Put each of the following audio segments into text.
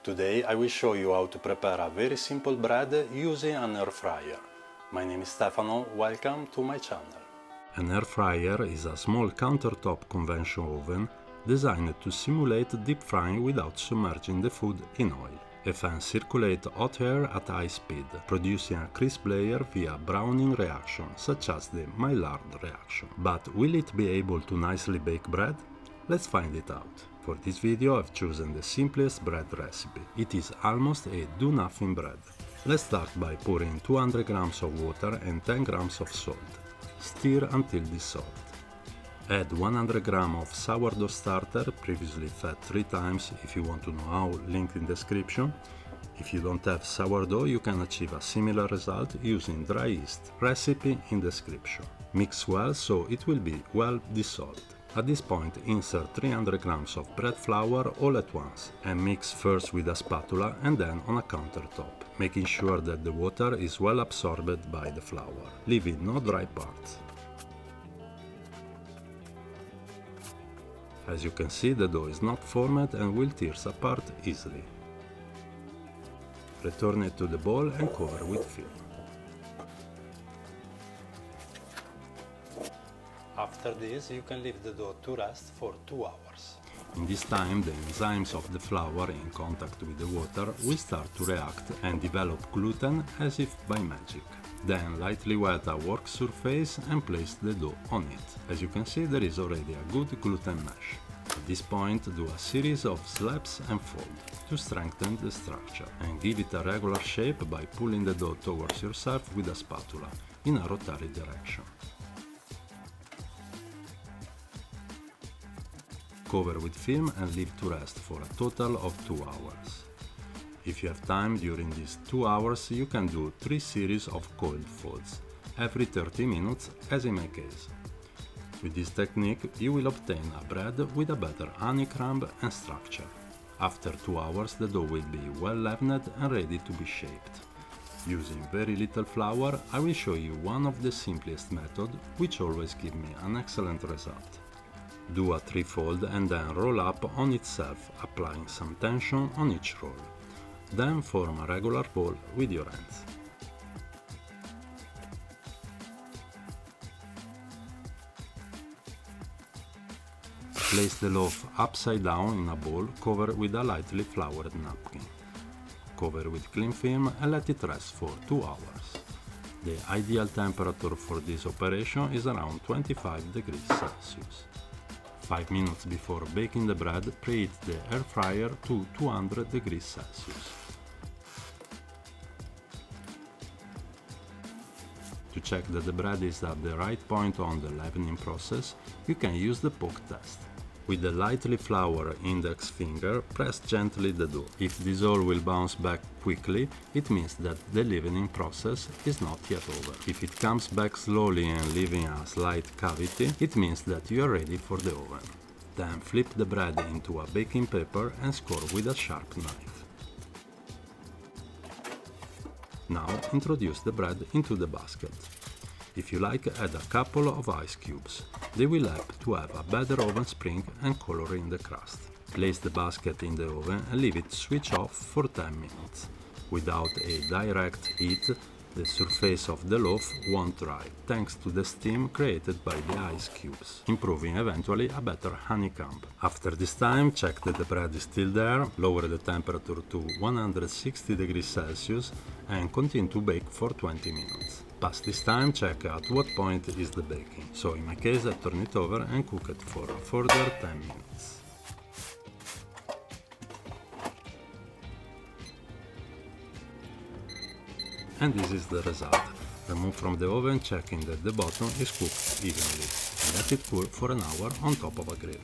Today I will show you how to prepare a very simple bread using an air fryer. My name is Stefano, welcome to my channel. An air fryer is a small countertop conventional oven designed to simulate deep frying without submerging the food in oil. A fan circulates hot air at high speed, producing a crisp layer via browning reaction, such as the Maillard reaction. But will it be able to nicely bake bread? Let's find it out. For this video I've chosen the simplest bread recipe. It is almost a do-nothing bread. Let's start by pouring 200 grams of water and 10 grams of salt. Stir until dissolved. Add 100 grams of sourdough starter, previously fed 3 times. If you want to know how, link in description. If you don't have sourdough, you can achieve a similar result using dry yeast. Recipe in description. Mix well so it will be well dissolved. At this point, insert 300 grams of bread flour all at once and mix first with a spatula and then on a countertop, making sure that the water is well absorbed by the flour, leaving no dry parts. As you can see, the dough is not formed and will tear apart easily. Return it to the bowl and cover with film. After this, you can leave the dough to rest for 2 hours. In this time, the enzymes of the flour in contact with the water will start to react and develop gluten as if by magic. Then lightly wet a work surface and place the dough on it. As you can see, there is already a good gluten mesh. At this point, do a series of slaps and fold to strengthen the structure and give it a regular shape by pulling the dough towards yourself with a spatula in a rotary direction. Cover with film and leave to rest for a total of 2 hours. If you have time during these 2 hours, you can do 3 series of cold folds, every 30 minutes as in my case. With this technique, you will obtain a bread with a better honeycomb and structure. After 2 hours, the dough will be well leavened and ready to be shaped. Using very little flour, I will show you one of the simplest methods, which always give me an excellent result. Do a 3-fold and then roll up on itself, applying some tension on each roll. Then form a regular ball with your hands. Place the loaf upside down in a bowl covered with a lightly floured napkin. Cover with cling film and let it rest for 2 hours. The ideal temperature for this operation is around 25 degrees Celsius. 5 minutes before baking the bread, preheat the air fryer to 200 degrees Celsius. To check that the bread is at the right point on the leavening process, you can use the poke test. With the lightly floured index finger, press gently the dough. If this all will bounce back quickly, it means that the leavening process is not yet over. If it comes back slowly and leaving a slight cavity, it means that you are ready for the oven. Then flip the bread into a baking paper and score with a sharp knife. Now introduce the bread into the basket. If you like, add a couple of ice cubes. They will help to have a better oven spring and color in the crust. Place the basket in the oven and leave it switch off for 10 minutes. Without a direct heat, the surface of the loaf won't dry, thanks to the steam created by the ice cubes, improving eventually a better honeycomb. After this time, check that the bread is still there, lower the temperature to 160 degrees Celsius and continue to bake for 20 minutes. Past this time, check at what point is the baking. So in my case, I turn it over and cook it for a further 10 minutes. And this is the result. Remove from the oven, checking that the bottom is cooked evenly. And let it cool for an hour on top of a grill.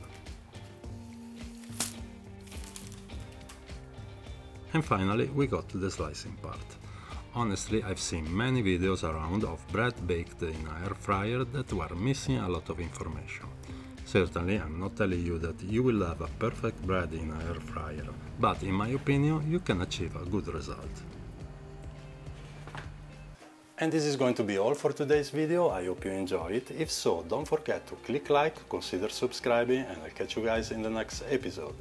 And finally, we got to the slicing part. Honestly, I've seen many videos around of bread baked in an air fryer that were missing a lot of information. Certainly, I'm not telling you that you will have a perfect bread in an air fryer, but in my opinion, you can achieve a good result. And this is going to be all for today's video. I hope you enjoy it. If so, don't forget to click like, consider subscribing, and I'll catch you guys in the next episode.